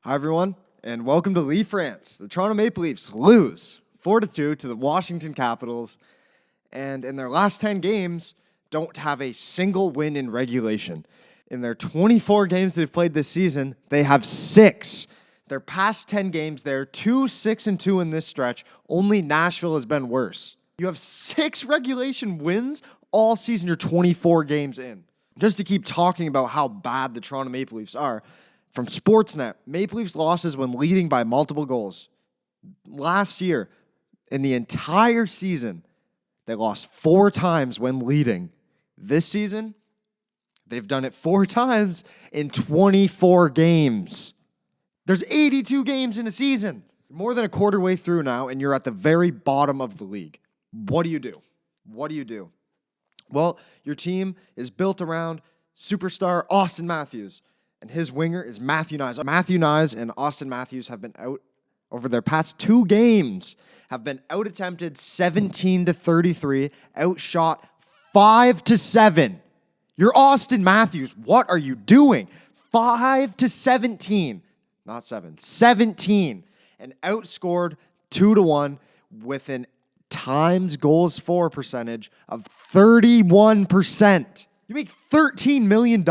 Hi, everyone, and welcome to Leaf Rants. The Toronto Maple Leafs lose 4-2 to the Washington Capitals, and in their last 10 games, don't have a single win in regulation. In their 24 games they've played this season, they have 6. Their past 10 games, they're 2-6-2 in this stretch. Only Nashville has been worse. You have 6 regulation wins all season. You're 24 games in. Just to keep talking about how bad the Toronto Maple Leafs are, from Sportsnet, Maple Leafs losses when leading by multiple goals. Last year, in the entire season, they lost 4 times when leading. This season, they've done it 4 times in 24 games. There's 82 games in a season. More than a quarter way through now, and you're at the very bottom of the league. What do you do? What do you do? Well, your team is built around superstar Austin Matthews, and his winger is Matthew Knies. Matthew Knies and Austin Matthews have been out over their past 2 games, have been out-attempted 17-33, outshot 5-7. You're Austin Matthews. What are you doing? 5-17. Not 7. 17. And outscored 2-1 with an times goals for percentage of 31%. You make $13 million.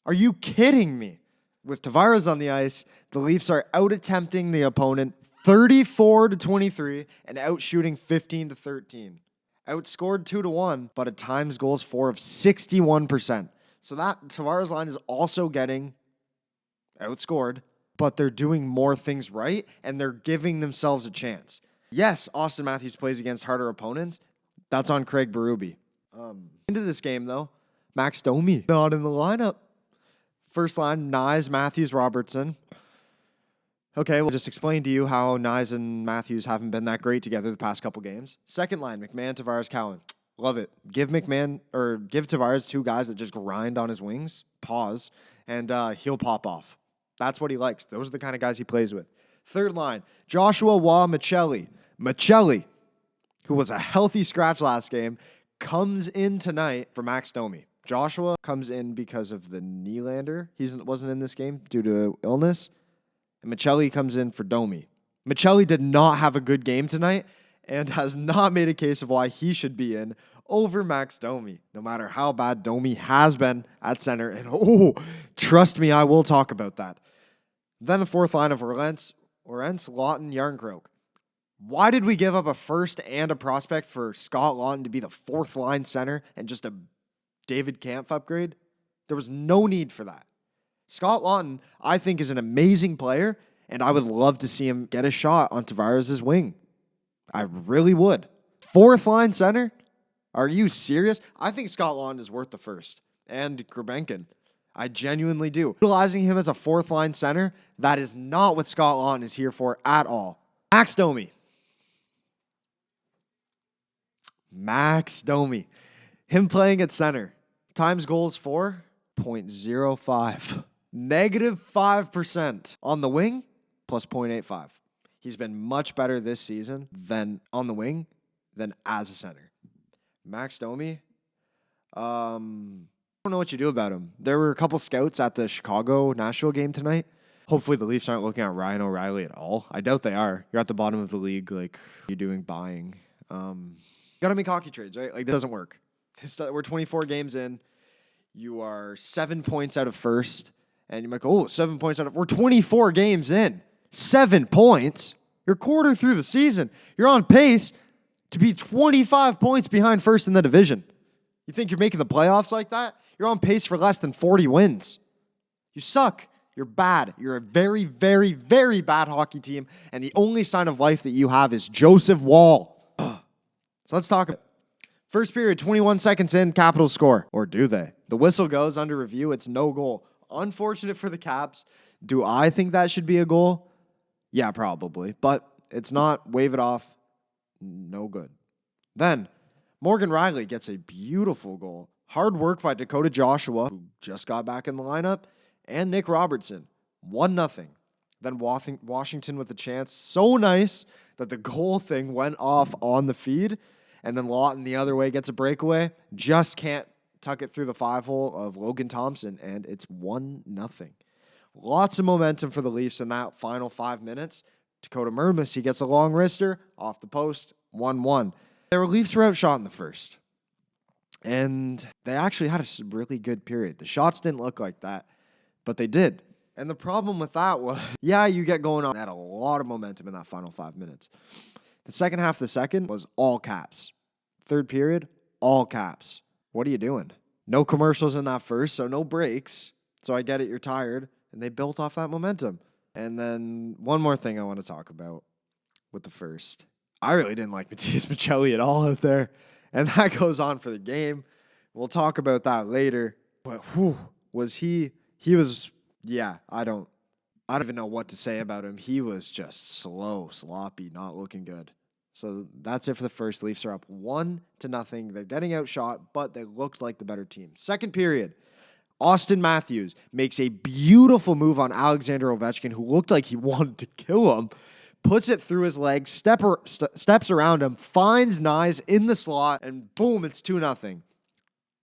Are you kidding me? With Tavares on the ice, the Leafs are out-attempting the opponent 34-23 and outshooting 15-13. Outscored 2-1, but a times goals for of 61%. So that Tavares line is also getting outscored, but they're doing more things right, and they're giving themselves a chance. Yes, Austin Matthews plays against harder opponents. That's on Craig Berube. Into this game, though, Max Domi not in the lineup. First line, Knies, Matthews, Robertson. Okay, we'll just explain to you how Knies and Matthews haven't been that great together the past couple games. Second line, McMahon, Tavares, Cowan. Love it. Give Tavares 2 guys that just grind on his wings, pause, and he'll pop off. That's what he likes. Those are the kind of guys he plays with. Third line, Joshua Michelli. Michelli, who was a healthy scratch last game, comes in tonight for Max Domi. Joshua comes in because of the Nylander. He wasn't in this game due to illness. And Michelli comes in for Domi. Michelli did not have a good game tonight and has not made a case of why he should be in over Max Domi, no matter how bad Domi has been at center. And trust me, I will talk about that. Then the fourth line of Rants, Lawton, Yarncroke. Why did we give up a first and a prospect for Scott Lawton to be the 4th line center and just a David Kampf upgrade? There was no need for that. Scott Lawton, I think, is an amazing player, and I would love to see him get a shot on Tavares' wing. I really would. 4th line center? Are you serious? I think Scott Lawton is worth the first. And Grebenkin. I genuinely do. Utilizing him as a 4th line center, that is not what Scott Lawton is here for at all. Max Domi. Him playing at center. Times goals for 0.05. Negative 5% on the wing, plus 0.85. He's been much better this season than on the wing than as a center. Max Domi, I don't know what you do about him. There were a couple scouts at the Chicago-Nashville game tonight. Hopefully the Leafs aren't looking at Ryan O'Reilly at all. I doubt they are. You're at the bottom of the league. Like, you're doing buying. Got to make hockey trades, right? Like, that doesn't work. We're 24 games in. You are 7 points out of first. And you might go, 7 points out of... We're 24 games in. 7 points? You're a quarter through the season. You're on pace to be 25 points behind first in the division. You think you're making the playoffs like that? You're on pace for less than 40 wins. You suck. You're bad. You're a very, very, very bad hockey team. And the only sign of life that you have is Joseph Wall. So let's talk about it. First period, 21 seconds in, Capitals score. Or do they? The whistle goes under review. It's no goal. Unfortunate for the Caps. Do I think that should be a goal? Yeah, probably. But it's not. Wave it off. No good. Then, Morgan Riley gets a beautiful goal. Hard work by Dakota Joshua, who just got back in the lineup, and Nick Robertson. 1-0. Then Washington with a chance. So nice that the goal thing went off on the feed. And then Lawton the other way gets a breakaway. Just can't tuck it through the 5-hole of Logan Thompson, and it's 1-0. Lots of momentum for the Leafs in that final 5 minutes. Dakota Mermis, he gets a long wrister off the post, 1-1. Their Leafs were outshot in the first. And they actually had a really good period. The shots didn't look like that, but they did. And the problem with that was, yeah, you get going on. They had a lot of momentum in that final 5 minutes. The second half of the second was all caps. Third period, all caps. What are you doing? No commercials in that first, so no breaks. So I get it, you're tired. And they built off that momentum. And then one more thing I want to talk about with the first. I really didn't like Matias Maccelli at all out there. And that goes on for the game. We'll talk about that later. But was he was, yeah, I don't even know what to say about him. He was just slow, sloppy, not looking good. So that's it for the first. Leafs are up 1-0. They're getting outshot, but they looked like the better team. Second period, Austin Matthews makes a beautiful move on Alexander Ovechkin, who looked like he wanted to kill him. Puts it through his legs, steps around him, finds Nyes in the slot, and boom, it's 2-0.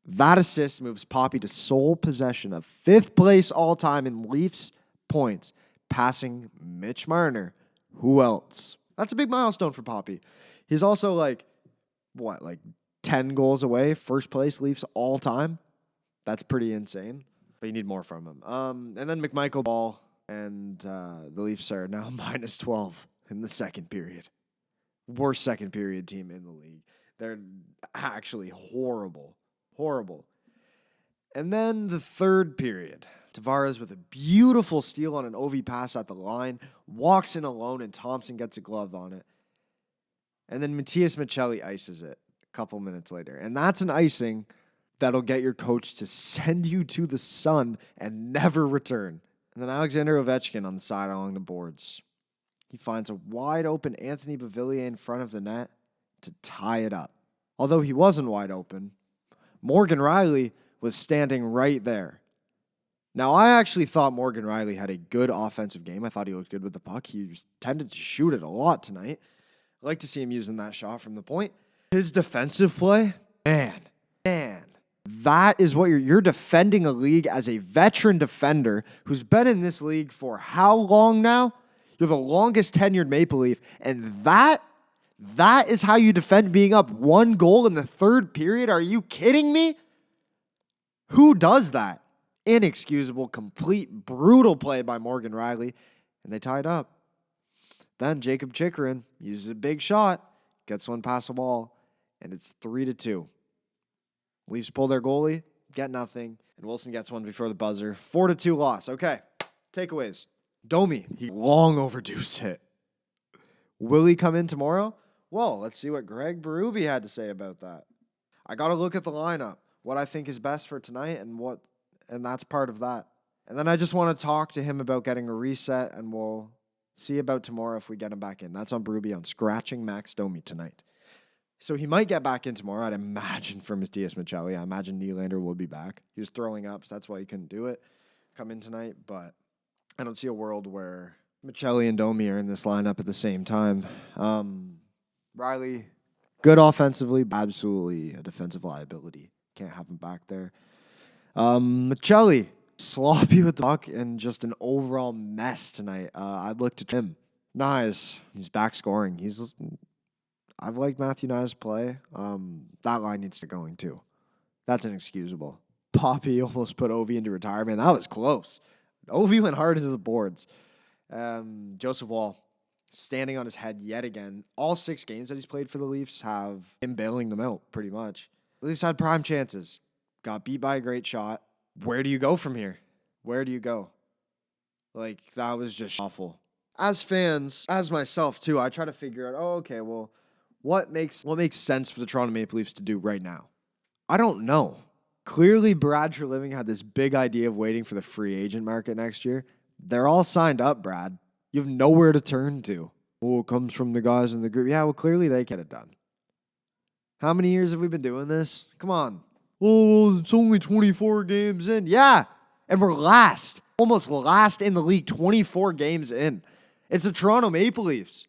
That assist moves Poppy to sole possession of 5th place all-time in Leafs points, passing Mitch Marner. Who else? That's a big milestone for Poppy. He's also like 10 goals away, first place Leafs all-time. That's pretty insane, but you need more from him. And then McMichael Ball and the Leafs are now -12 in the second period. Worst second period team in the league. They're actually horrible. Horrible. And then the third period. Tavares with a beautiful steal on an OV pass at the line. Walks in alone and Thompson gets a glove on it. And then Matias Maccelli ices it a couple minutes later. And that's an icing that'll get your coach to send you to the sun and never return. And then Alexander Ovechkin on the side along the boards. He finds a wide open Anthony Beauvillier in front of the net to tie it up. Although he wasn't wide open, Morgan Rielly was standing right there. Now, I actually thought Morgan Rielly had a good offensive game. I thought he looked good with the puck. He tended to shoot it a lot tonight. I like to see him using that shot from the point. His defensive play, man. That is what you're defending a league as a veteran defender who's been in this league for how long now? You're the longest tenured Maple Leaf, and that is how you defend being up 1 goal in the third period? Are you kidding me? Who does that? Inexcusable, complete, brutal play by Morgan Rielly, and they tied up. Then Jacob Chikrin uses a big shot, gets one past the wall, and it's 3-2. Leafs pull their goalie, get nothing, and Wilson gets one before the buzzer. 4-2 loss. Okay, takeaways. Domi, he long overdue hit. Will he come in tomorrow? Well, let's see what Greg Berube had to say about that. I got to look at the lineup, what I think is best for tonight, and that's part of that. And then I just want to talk to him about getting a reset, and we'll see about tomorrow if we get him back in. That's on Berube on scratching Max Domi tonight. So he might get back in tomorrow, I'd imagine, for Matias Maccelli. I imagine Nylander will be back. He was throwing up, so that's why he couldn't do it. Come in tonight, but I don't see a world where Maccelli and Domi are in this lineup at the same time. Rielly, good offensively, absolutely a defensive liability. Can't have him back there. Maccelli, sloppy with the puck and just an overall mess tonight. I'd look to him. Nyes, he's back scoring. I've liked Matthew Nyes' play. That line needs to go going too. That's inexcusable. Poppy almost put Ovi into retirement. That was close. Ovi went hard into the boards. Joseph Wall standing on his head yet again. All 6 games that he's played for the Leafs have him bailing them out pretty much. The Leafs had prime chances. Got beat by a great shot. Where do you go from here? Where do you go? That was just awful. As fans, as myself too, I try to figure out, what makes sense for the Toronto Maple Leafs to do right now? I don't know. Clearly, Brad Treliving had this big idea of waiting for the free agent market next year. They're all signed up, Brad. You have nowhere to turn to. Oh, it comes from the guys in the group. Yeah, well, clearly they get it done. How many years have we been doing this? Come on. Oh, it's only 24 games in. Yeah, and we're last. Almost last in the league, 24 games in. It's the Toronto Maple Leafs.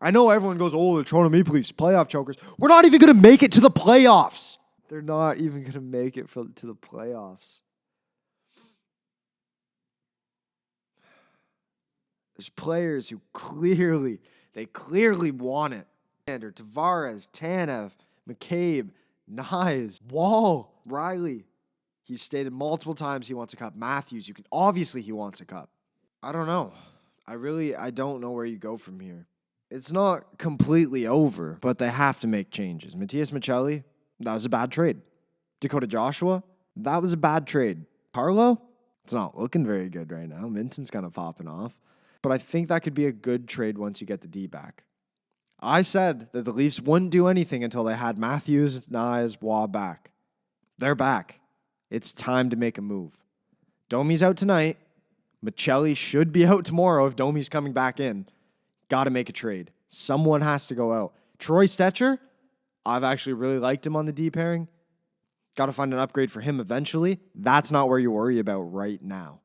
I know everyone goes, the Toronto Maple Leafs, playoff chokers. We're not even going to make it to the playoffs. They're not even going to make it to the playoffs. There's players who clearly want it. Tavares, Tanev, McCabe, Nyes, Wall, Riley. He's stated multiple times he wants a cup. Matthews, obviously he wants a cup. I don't know. I don't know where you go from here. It's not completely over, but they have to make changes. Matias Michelli, that was a bad trade. Dakota Joshua, that was a bad trade. Carlo, it's not looking very good right now. Minton's kind of popping off. But I think that could be a good trade once you get the D back. I said that the Leafs wouldn't do anything until they had Matthews, Nyes, Waugh back. They're back. It's time to make a move. Domi's out tonight. Michelli should be out tomorrow if Domi's coming back in. Got to make a trade. Someone has to go out. Troy Stetcher, I've actually really liked him on the D pairing. Got to find an upgrade for him eventually. That's not where you worry about right now.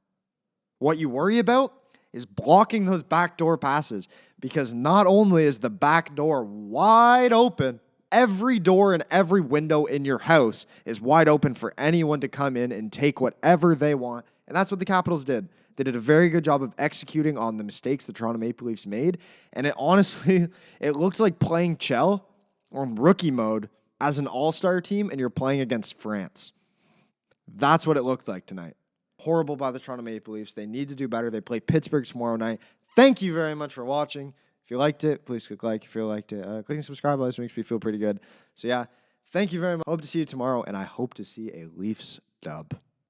What you worry about is blocking those backdoor passes, because not only is the back door wide open, every door and every window in your house is wide open for anyone to come in and take whatever they want. And that's what the Capitals did. They did a very good job of executing on the mistakes the Toronto Maple Leafs made. And it looked like playing Chell on rookie mode as an all-star team, and you're playing against France. That's what it looked like tonight. Horrible by the Toronto Maple Leafs. They need to do better. They play Pittsburgh tomorrow night. Thank you very much for watching. If you liked it, please click like. If you liked it, clicking subscribe always makes me feel pretty good. So yeah, thank you very much. Hope to see you tomorrow, and I hope to see a Leafs dub.